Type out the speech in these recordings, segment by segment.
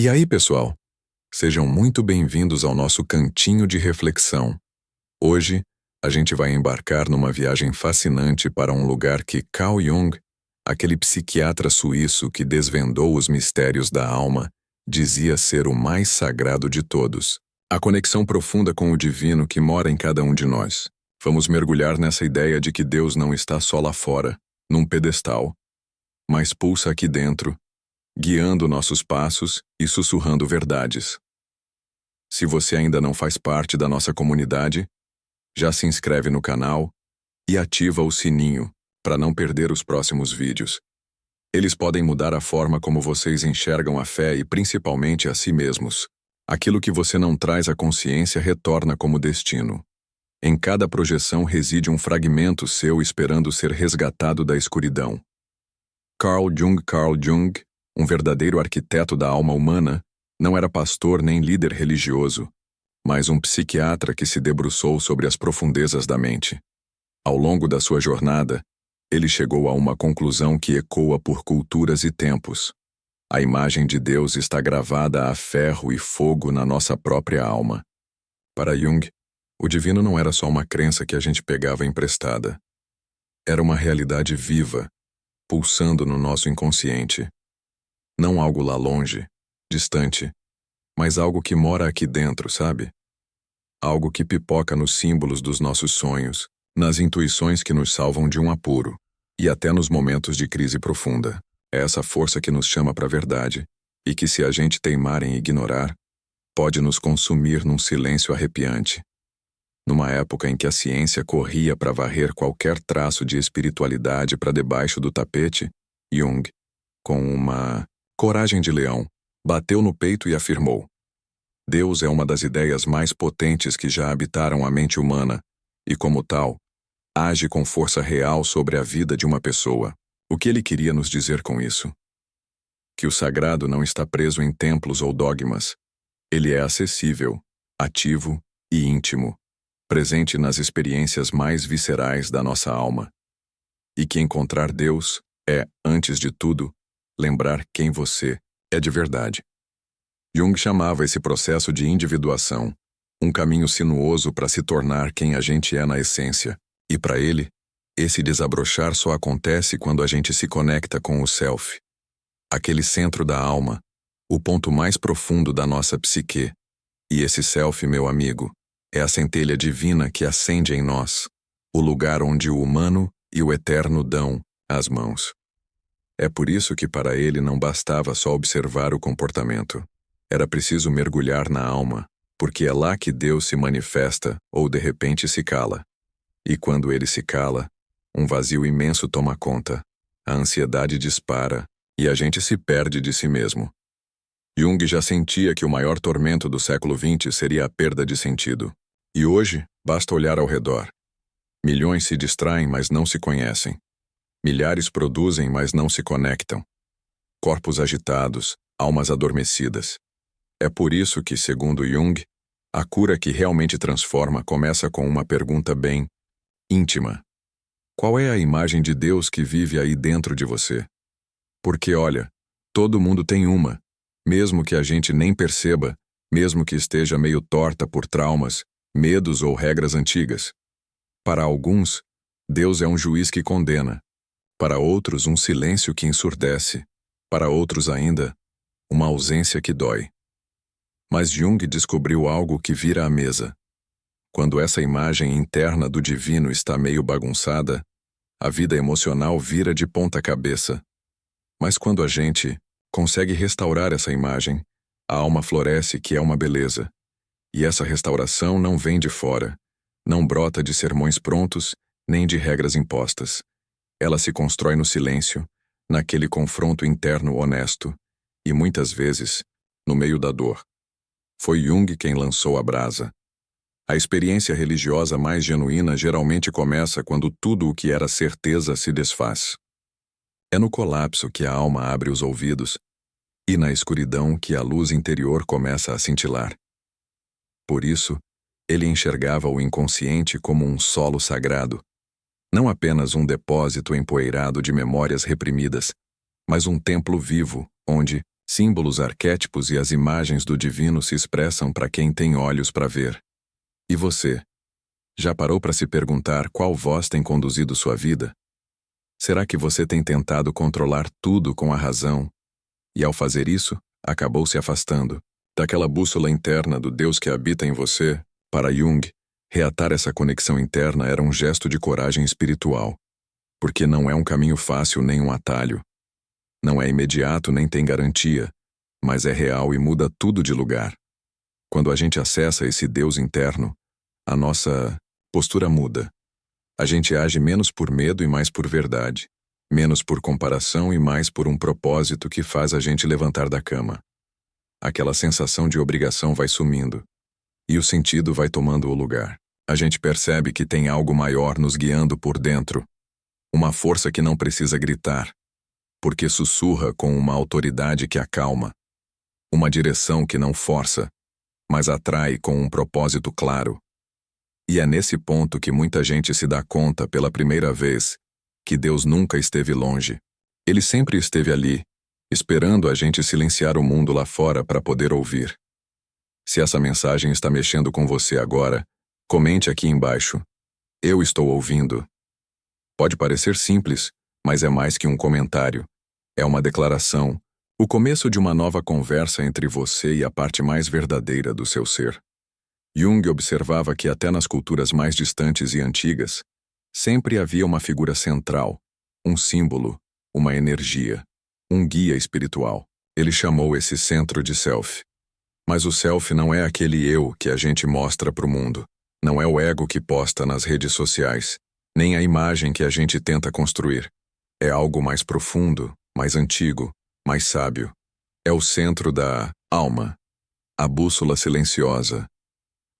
E aí, pessoal? Sejam muito bem-vindos ao nosso cantinho de reflexão. Hoje, a gente vai embarcar numa viagem fascinante para um lugar que Carl Jung, aquele psiquiatra suíço que desvendou os mistérios da alma, dizia ser o mais sagrado de todos. A conexão profunda com o divino que mora em cada um de nós. Vamos mergulhar nessa ideia de que Deus não está só lá fora, num pedestal, mas pulsa aqui dentro, guiando nossos passos e sussurrando verdades. Se você ainda não faz parte da nossa comunidade, já se inscreve no canal e ativa o sininho para não perder os próximos vídeos. Eles podem mudar a forma como vocês enxergam a fé e principalmente a si mesmos. Aquilo que você não traz à consciência retorna como destino. Em cada projeção reside um fragmento seu esperando ser resgatado da escuridão. Carl Jung, um verdadeiro arquiteto da alma humana, não era pastor nem líder religioso, mas um psiquiatra que se debruçou sobre as profundezas da mente. Ao longo da sua jornada, ele chegou a uma conclusão que ecoa por culturas e tempos. A imagem de Deus está gravada a ferro e fogo na nossa própria alma. Para Jung, o divino não era só uma crença que a gente pegava emprestada. Era uma realidade viva, pulsando no nosso inconsciente. Não algo lá longe, distante, mas algo que mora aqui dentro, sabe? Algo que pipoca nos símbolos dos nossos sonhos, nas intuições que nos salvam de um apuro, e até nos momentos de crise profunda. É essa força que nos chama para a verdade, e que se a gente teimar em ignorar, pode nos consumir num silêncio arrepiante. Numa época em que a ciência corria para varrer qualquer traço de espiritualidade para debaixo do tapete, Jung, com uma coragem de leão, bateu no peito e afirmou: Deus é uma das ideias mais potentes que já habitaram a mente humana, e como tal, age com força real sobre a vida de uma pessoa. O que ele queria nos dizer com isso? Que o sagrado não está preso em templos ou dogmas. Ele é acessível, ativo e íntimo, presente nas experiências mais viscerais da nossa alma. E que encontrar Deus é, antes de tudo, lembrar quem você é de verdade. Jung chamava esse processo de individuação, um caminho sinuoso para se tornar quem a gente é na essência. E para ele, esse desabrochar só acontece quando a gente se conecta com o self, aquele centro da alma, o ponto mais profundo da nossa psique. E esse self, meu amigo, é a centelha divina que acende em nós, o lugar onde o humano e o eterno dão as mãos. É por isso que para ele não bastava só observar o comportamento. Era preciso mergulhar na alma, porque é lá que Deus se manifesta ou de repente se cala. E quando ele se cala, um vazio imenso toma conta, a ansiedade dispara e a gente se perde de si mesmo. Jung já sentia que o maior tormento do século XX seria a perda de sentido. E hoje, basta olhar ao redor. Milhões se distraem, mas não se conhecem. Milhares produzem, mas não se conectam. Corpos agitados, almas adormecidas. É por isso que, segundo Jung, a cura que realmente transforma começa com uma pergunta bem íntima. Qual é a imagem de Deus que vive aí dentro de você? Porque, olha, todo mundo tem uma, mesmo que a gente nem perceba, mesmo que esteja meio torta por traumas, medos ou regras antigas. Para alguns, Deus é um juiz que condena. Para outros, um silêncio que ensurdece. Para outros ainda, uma ausência que dói. Mas Jung descobriu algo que vira a mesa. Quando essa imagem interna do divino está meio bagunçada, a vida emocional vira de ponta cabeça. Mas quando a gente consegue restaurar essa imagem, a alma floresce, que é uma beleza. E essa restauração não vem de fora, não brota de sermões prontos, nem de regras impostas. Ela se constrói no silêncio, naquele confronto interno honesto, e muitas vezes, no meio da dor. Foi Jung quem lançou a brasa. A experiência religiosa mais genuína geralmente começa quando tudo o que era certeza se desfaz. É no colapso que a alma abre os ouvidos, e na escuridão que a luz interior começa a cintilar. Por isso, ele enxergava o inconsciente como um solo sagrado, não apenas um depósito empoeirado de memórias reprimidas, mas um templo vivo, onde, Símbolos, arquétipos e as imagens do divino se expressam para quem tem olhos para ver. E você? Já parou para se perguntar qual voz tem conduzido sua vida? Será que você tem tentado controlar tudo com a razão e, ao fazer isso, acabou se afastando daquela bússola interna do Deus que habita em você? Para Jung, reatar essa conexão interna era um gesto de coragem espiritual, porque não é um caminho fácil nem um atalho. Não é imediato nem tem garantia, mas é real e muda tudo de lugar. Quando a gente acessa esse Deus interno, a nossa postura muda. A gente age menos por medo e mais por verdade, menos por comparação e mais por um propósito que faz a gente levantar da cama. Aquela sensação de obrigação vai sumindo, e o sentido vai tomando o lugar. A gente percebe que tem algo maior nos guiando por dentro, uma força que não precisa gritar, porque sussurra com uma autoridade que acalma, uma direção que não força, mas atrai com um propósito claro. E é nesse ponto que muita gente se dá conta pela primeira vez que Deus nunca esteve longe. Ele sempre esteve ali, esperando a gente silenciar o mundo lá fora para poder ouvir. Se essa mensagem está mexendo com você agora, comente aqui embaixo. Eu estou ouvindo. Pode parecer simples, mas é mais que um comentário. É uma declaração, o começo de uma nova conversa entre você e a parte mais verdadeira do seu ser. Jung observava que até nas culturas mais distantes e antigas, sempre havia uma figura central, um símbolo, uma energia, um guia espiritual. Ele chamou esse centro de self. Mas o self não é aquele eu que a gente mostra para o mundo. Não é o ego que posta nas redes sociais, nem a imagem que a gente tenta construir. É algo mais profundo, mais antigo, mais sábio. É o centro da alma, a bússola silenciosa,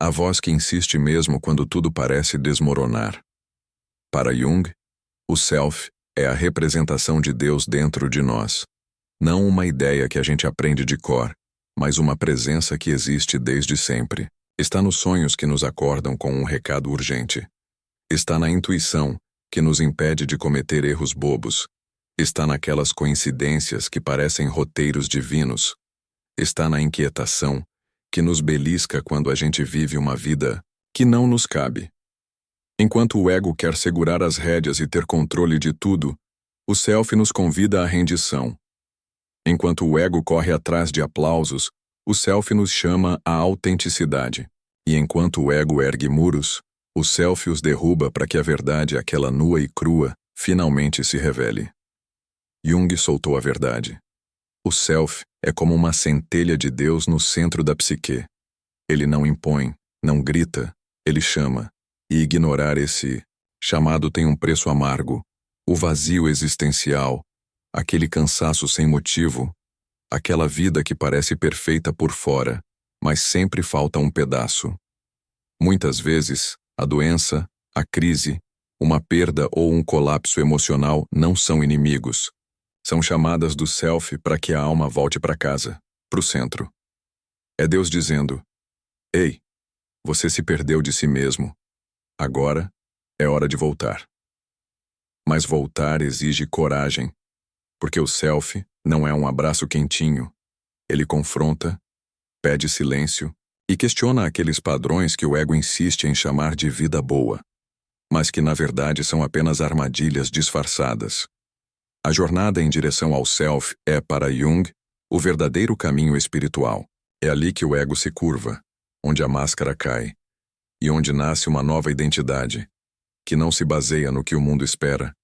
a voz que insiste mesmo quando tudo parece desmoronar. Para Jung, o self é a representação de Deus dentro de nós. Não uma ideia que a gente aprende de cor, mas uma presença que existe desde sempre. Está nos sonhos que nos acordam com um recado urgente. Está na intuição, que nos impede de cometer erros bobos. Está naquelas coincidências que parecem roteiros divinos. Está na inquietação, que nos belisca quando a gente vive uma vida que não nos cabe. Enquanto o ego quer segurar as rédeas e ter controle de tudo, o self nos convida à rendição. Enquanto o ego corre atrás de aplausos, o self nos chama à autenticidade. E enquanto o ego ergue muros, o self os derruba para que a verdade, aquela nua e crua, finalmente se revele. Jung soltou a verdade. O self é como uma centelha de Deus no centro da psique. Ele não impõe, não grita, ele chama. E ignorar esse chamado tem um preço amargo, o vazio existencial, aquele cansaço sem motivo, aquela vida que parece perfeita por fora, mas sempre falta um pedaço. Muitas vezes, a doença, a crise, uma perda ou um colapso emocional não são inimigos. São chamadas do self para que a alma volte para casa, para o centro. É Deus dizendo: ei, você se perdeu de si mesmo. Agora é hora de voltar. Mas voltar exige coragem, porque o self não é um abraço quentinho. Ele confronta, pede silêncio e questiona aqueles padrões que o ego insiste em chamar de vida boa, mas que na verdade são apenas armadilhas disfarçadas. A jornada em direção ao self é, para Jung, o verdadeiro caminho espiritual. É ali que o ego se curva, onde a máscara cai, e onde nasce uma nova identidade, que não se baseia no que o mundo espera,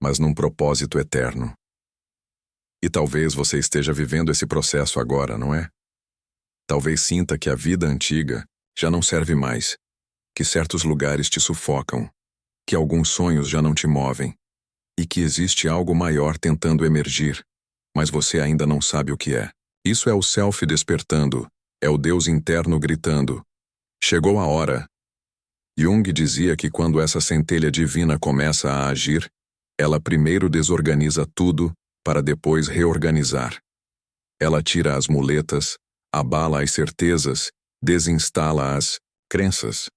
mas num propósito eterno. E talvez você esteja vivendo esse processo agora, não é? Talvez sinta que a vida antiga já não serve mais, que certos lugares te sufocam, que alguns sonhos já não te movem, e que existe algo maior tentando emergir, mas você ainda não sabe o que é. Isso é o self despertando, é o Deus interno gritando: chegou a hora. Jung dizia que quando essa centelha divina começa a agir, ela primeiro desorganiza tudo para depois reorganizar. Ela tira as muletas, abala as certezas, desinstala as crenças.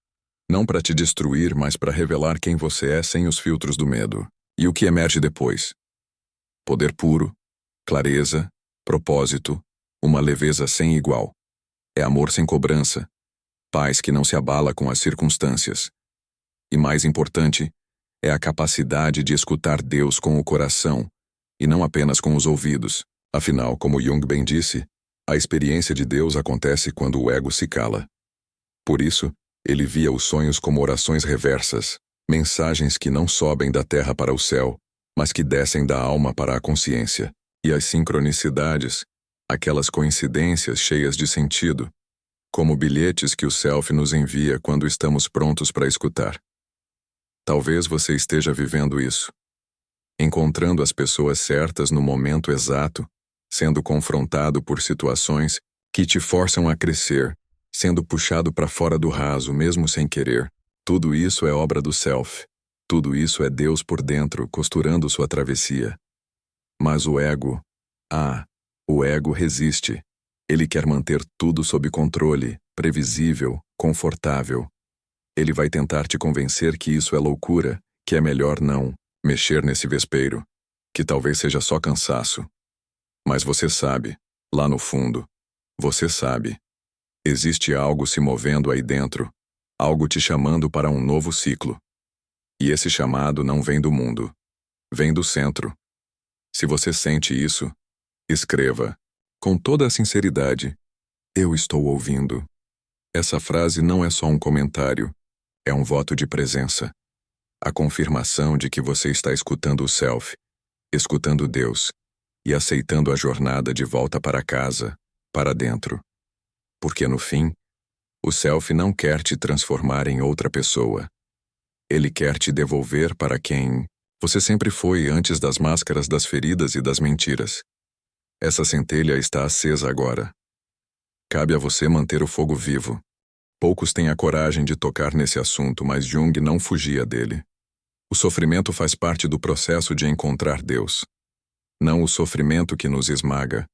Não para te destruir, mas para revelar quem você é sem os filtros do medo. E o que emerge depois? Poder puro, clareza, propósito, uma leveza sem igual. É amor sem cobrança, paz que não se abala com as circunstâncias. E mais importante, é a capacidade de escutar Deus com o coração, e não apenas com os ouvidos. Afinal, como Jung bem disse, a experiência de Deus acontece quando o ego se cala. Por isso, ele via os sonhos como orações reversas, mensagens que não sobem da terra para o céu, mas que descem da alma para a consciência. E as sincronicidades, aquelas coincidências cheias de sentido, como bilhetes que o Self nos envia quando estamos prontos para escutar. Talvez você esteja vivendo isso, encontrando as pessoas certas no momento exato, sendo confrontado por situações que te forçam a crescer, sendo puxado para fora do raso mesmo sem querer. Tudo isso é obra do Self. Tudo isso é Deus por dentro, costurando sua travessia. Mas o ego resiste. Ele quer manter tudo sob controle, previsível, confortável. Ele vai tentar te convencer que isso é loucura, que é melhor não mexer nesse vespeiro, que talvez seja só cansaço. Mas você sabe, lá no fundo, você sabe. Existe algo se movendo aí dentro, algo te chamando para um novo ciclo. E esse chamado não vem do mundo, vem do centro. Se você sente isso, escreva, com toda a sinceridade, eu estou ouvindo. Essa frase não é só um comentário, é um voto de presença. A confirmação de que você está escutando o Self, escutando Deus, e aceitando a jornada de volta para casa, para dentro. Porque no fim, o Self não quer te transformar em outra pessoa. Ele quer te devolver para quem você sempre foi antes das máscaras das feridas e das mentiras. Essa centelha está acesa agora. Cabe a você manter o fogo vivo. Poucos têm a coragem de tocar nesse assunto, mas Jung não fugia dele. O sofrimento faz parte do processo de encontrar Deus. Não o sofrimento que nos esmaga,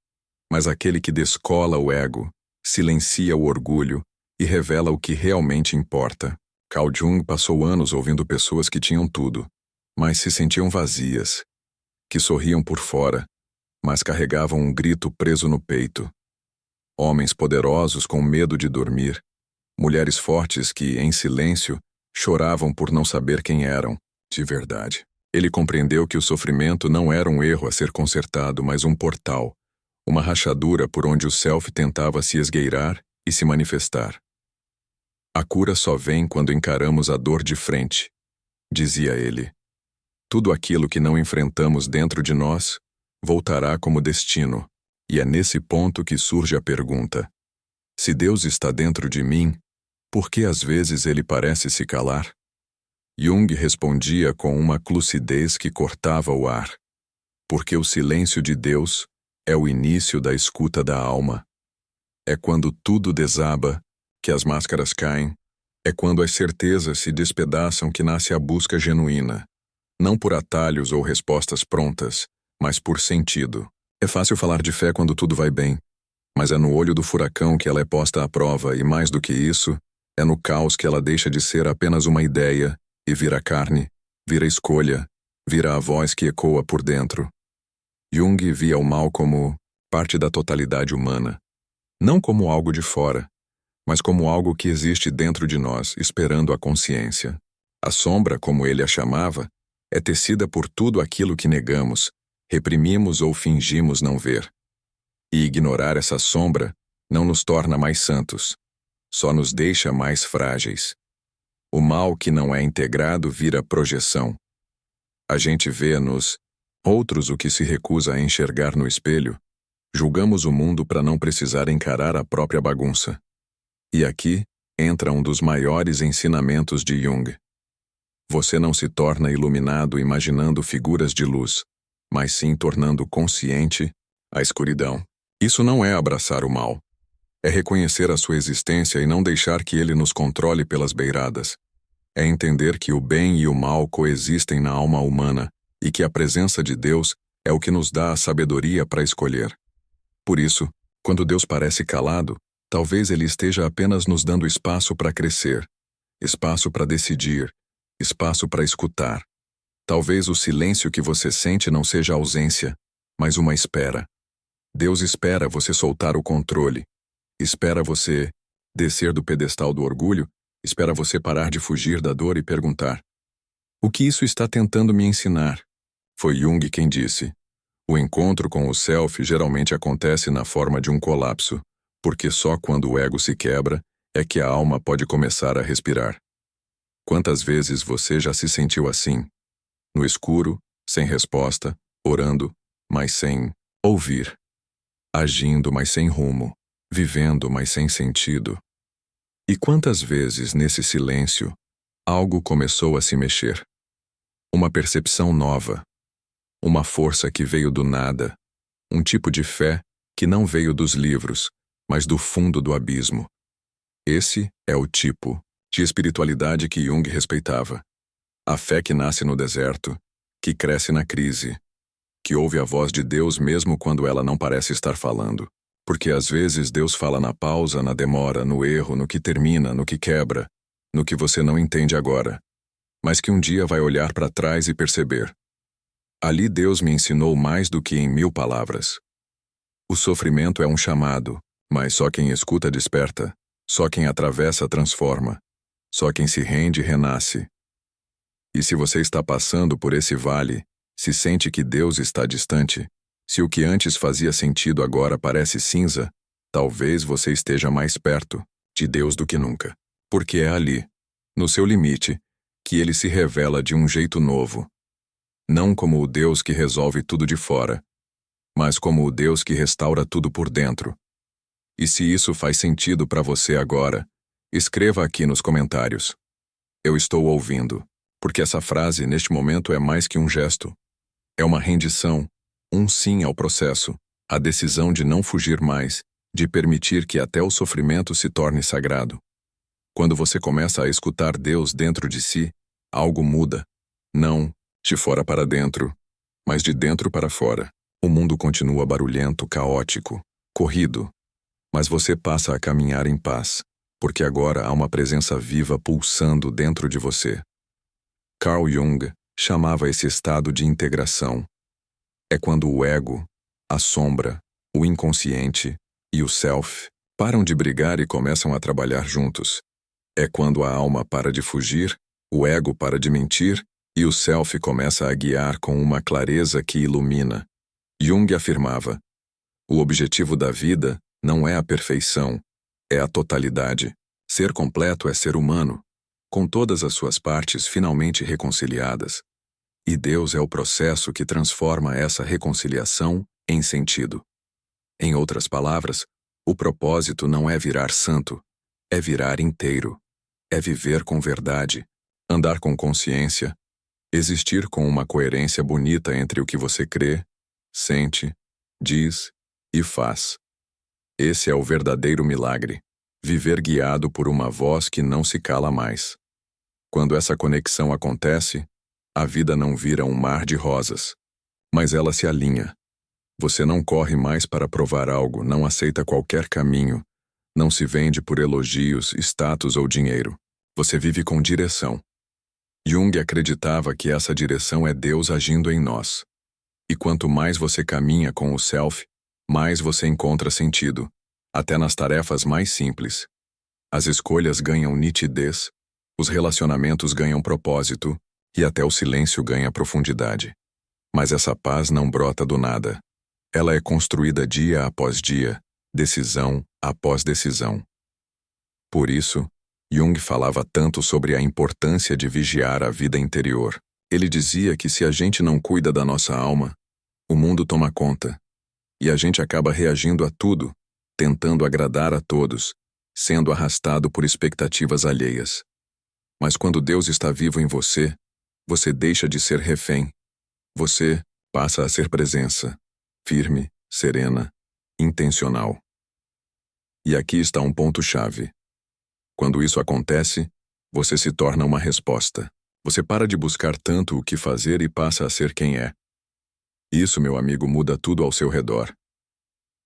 mas aquele que descola o ego, silencia o orgulho e revela o que realmente importa. Carl Jung passou anos ouvindo pessoas que tinham tudo, mas se sentiam vazias, que sorriam por fora, mas carregavam um grito preso no peito. Homens poderosos com medo de dormir, mulheres fortes que, em silêncio, choravam por não saber quem eram, de verdade. Ele compreendeu que o sofrimento não era um erro a ser consertado, mas um portal, uma rachadura por onde o Self tentava se esgueirar e se manifestar. A cura só vem quando encaramos a dor de frente, dizia ele. Tudo aquilo que não enfrentamos dentro de nós voltará como destino, e é nesse ponto que surge a pergunta: se Deus está dentro de mim, por que às vezes ele parece se calar? Jung respondia com uma lucidez que cortava o ar. Porque o silêncio de Deus é o início da escuta da alma. É quando tudo desaba, que as máscaras caem. É quando as certezas se despedaçam que nasce a busca genuína. Não por atalhos ou respostas prontas, mas por sentido. É fácil falar de fé quando tudo vai bem, mas é no olho do furacão que ela é posta à prova e, mais do que isso, é no caos que ela deixa de ser apenas uma ideia e vira carne, vira escolha, vira a voz que ecoa por dentro. Jung via o mal como parte da totalidade humana, não como algo de fora, mas como algo que existe dentro de nós, esperando a consciência. A sombra, como ele a chamava, é tecida por tudo aquilo que negamos, reprimimos ou fingimos não ver. E ignorar essa sombra não nos torna mais santos, só nos deixa mais frágeis. O mal que não é integrado vira projeção. A gente vê nos outros o que se recusa a enxergar no espelho, julgamos o mundo para não precisar encarar a própria bagunça. E aqui entra um dos maiores ensinamentos de Jung. Você não se torna iluminado imaginando figuras de luz, mas sim tornando consciente a escuridão. Isso não é abraçar o mal. É reconhecer a sua existência e não deixar que ele nos controle pelas beiradas. É entender que o bem e o mal coexistem na alma humana e que a presença de Deus é o que nos dá a sabedoria para escolher. Por isso, quando Deus parece calado, talvez ele esteja apenas nos dando espaço para crescer, espaço para decidir, espaço para escutar. Talvez o silêncio que você sente não seja ausência, mas uma espera. Deus espera você soltar o controle. Espera você descer do pedestal do orgulho. Espera você parar de fugir da dor e perguntar: o que isso está tentando me ensinar? Foi Jung quem disse: o encontro com o self geralmente acontece na forma de um colapso, porque só quando o ego se quebra é que a alma pode começar a respirar. Quantas vezes você já se sentiu assim? No escuro, sem resposta, orando, mas sem ouvir. Agindo, mas sem rumo. Vivendo, mas sem sentido. E quantas vezes, nesse silêncio, algo começou a se mexer? Uma percepção nova. Uma força que veio do nada. Um tipo de fé que não veio dos livros, mas do fundo do abismo. Esse é o tipo de espiritualidade que Jung respeitava. A fé que nasce no deserto, que cresce na crise, que ouve a voz de Deus mesmo quando ela não parece estar falando. Porque às vezes Deus fala na pausa, na demora, no erro, no que termina, no que quebra, no que você não entende agora, mas que um dia vai olhar para trás e perceber. Ali Deus me ensinou mais do que em 1000 palavras. O sofrimento é um chamado, mas só quem escuta desperta, só quem atravessa transforma, só quem se rende renasce. E se você está passando por esse vale, se sente que Deus está distante, se o que antes fazia sentido agora parece cinza, talvez você esteja mais perto de Deus do que nunca. Porque é ali, no seu limite, que ele se revela de um jeito novo. Não como o Deus que resolve tudo de fora, mas como o Deus que restaura tudo por dentro. E se isso faz sentido para você agora, escreva aqui nos comentários. Eu estou ouvindo, porque essa frase neste momento é mais que um gesto. É uma rendição, um sim ao processo, a decisão de não fugir mais, de permitir que até o sofrimento se torne sagrado. Quando você começa a escutar Deus dentro de si, algo muda. Não de fora para dentro, mas de dentro para fora. O mundo continua barulhento, caótico, corrido, mas você passa a caminhar em paz, porque agora há uma presença viva pulsando dentro de você. Carl Jung chamava esse estado de integração. É quando o ego, a sombra, o inconsciente e o self param de brigar e começam a trabalhar juntos. É quando a alma para de fugir, o ego para de mentir e o self começa a guiar com uma clareza que ilumina. Jung afirmava: o objetivo da vida não é a perfeição, é a totalidade. Ser completo é ser humano, com todas as suas partes finalmente reconciliadas. E Deus é o processo que transforma essa reconciliação em sentido. Em outras palavras, o propósito não é virar santo, é virar inteiro. É viver com verdade, andar com consciência, existir com uma coerência bonita entre o que você crê, sente, diz e faz. Esse é o verdadeiro milagre, viver guiado por uma voz que não se cala mais. Quando essa conexão acontece, a vida não vira um mar de rosas, mas ela se alinha. Você não corre mais para provar algo, não aceita qualquer caminho, não se vende por elogios, status ou dinheiro. Você vive com direção. Jung acreditava que essa direção é Deus agindo em nós. E quanto mais você caminha com o self, mais você encontra sentido, até nas tarefas mais simples. As escolhas ganham nitidez, os relacionamentos ganham propósito, e até o silêncio ganha profundidade. Mas essa paz não brota do nada. Ela é construída dia após dia, decisão após decisão. Por isso, Jung falava tanto sobre a importância de vigiar a vida interior. Ele dizia que se a gente não cuida da nossa alma, o mundo toma conta, e a gente acaba reagindo a tudo, tentando agradar a todos, sendo arrastado por expectativas alheias. Mas quando Deus está vivo em você, você deixa de ser refém. Você passa a ser presença, firme, serena, intencional. E aqui está um ponto-chave. Quando isso acontece, você se torna uma resposta. Você para de buscar tanto o que fazer e passa a ser quem é. Isso, meu amigo, muda tudo ao seu redor.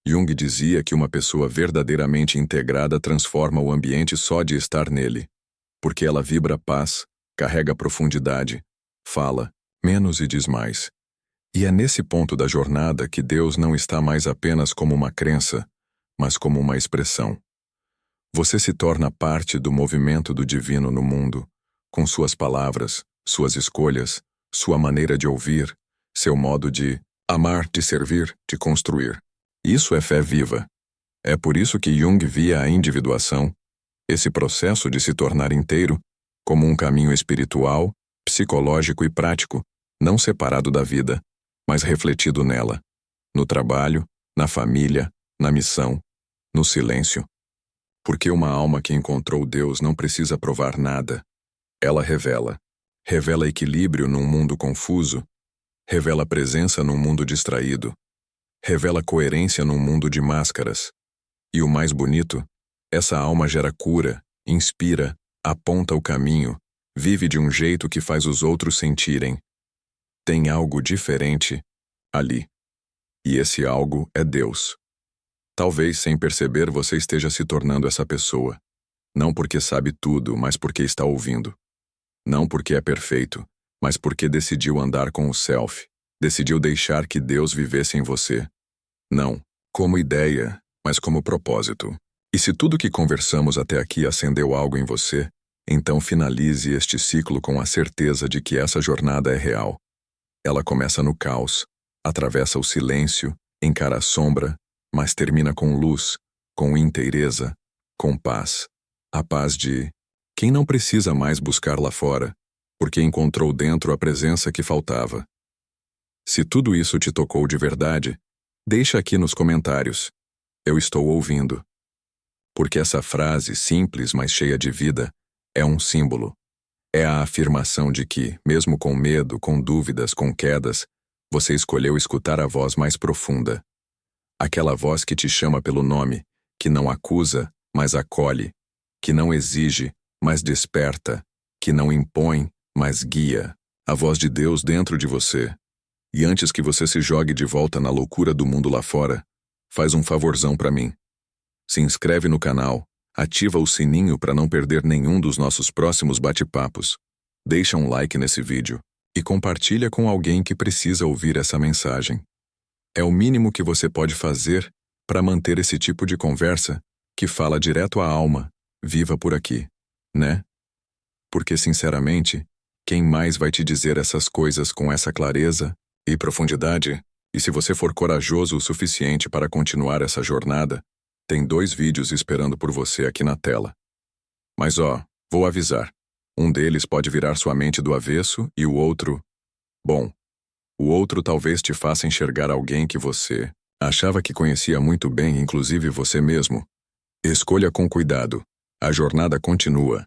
Jung dizia que uma pessoa verdadeiramente integrada transforma o ambiente só de estar nele, porque ela vibra paz, carrega profundidade, fala menos e diz mais. E é nesse ponto da jornada que Deus não está mais apenas como uma crença, mas como uma expressão. Você se torna parte do movimento do divino no mundo, com suas palavras, suas escolhas, sua maneira de ouvir, seu modo de amar, de servir, de construir. Isso é fé viva. É por isso que Jung via a individuação, esse processo de se tornar inteiro, como um caminho espiritual, psicológico e prático, não separado da vida, mas refletido nela, no trabalho, na família, na missão, no silêncio. Porque uma alma que encontrou Deus não precisa provar nada. Ela revela. Revela equilíbrio num mundo confuso, revela presença num mundo distraído, revela coerência num mundo de máscaras. E o mais bonito, essa alma gera cura, inspira, aponta o caminho, vive de um jeito que faz os outros sentirem. Tem algo diferente ali. E esse algo é Deus. Talvez sem perceber você esteja se tornando essa pessoa. Não porque sabe tudo, mas porque está ouvindo. Não porque é perfeito, mas porque decidiu andar com o self, decidiu deixar que Deus vivesse em você. Não como ideia, mas como propósito. E se tudo que conversamos até aqui acendeu algo em você, então finalize este ciclo com a certeza de que essa jornada é real. Ela começa no caos, atravessa o silêncio, encara a sombra, mas termina com luz, com inteireza, com paz. A paz de quem não precisa mais buscar lá fora, porque encontrou dentro a presença que faltava. Se tudo isso te tocou de verdade, deixa aqui nos comentários. Eu estou ouvindo. Porque essa frase simples, mas cheia de vida, é um símbolo. É a afirmação de que, mesmo com medo, com dúvidas, com quedas, você escolheu escutar a voz mais profunda. Aquela voz que te chama pelo nome, que não acusa, mas acolhe, que não exige, mas desperta, que não impõe, mas guia. A voz de Deus dentro de você. E antes que você se jogue de volta na loucura do mundo lá fora, faz um favorzão pra mim. Se inscreve no canal, ativa o sininho para não perder nenhum dos nossos próximos bate-papos. Deixa um like nesse vídeo e compartilha com alguém que precisa ouvir essa mensagem. É o mínimo que você pode fazer para manter esse tipo de conversa que fala direto à alma, viva por aqui, né? Porque, sinceramente, quem mais vai te dizer essas coisas com essa clareza e profundidade? E se você for corajoso o suficiente para continuar essa jornada, tem 2 vídeos esperando por você aqui na tela. Mas vou avisar. Um deles pode virar sua mente do avesso e o outro... Bom, o outro talvez te faça enxergar alguém que você achava que conhecia muito bem, inclusive você mesmo. Escolha com cuidado. A jornada continua.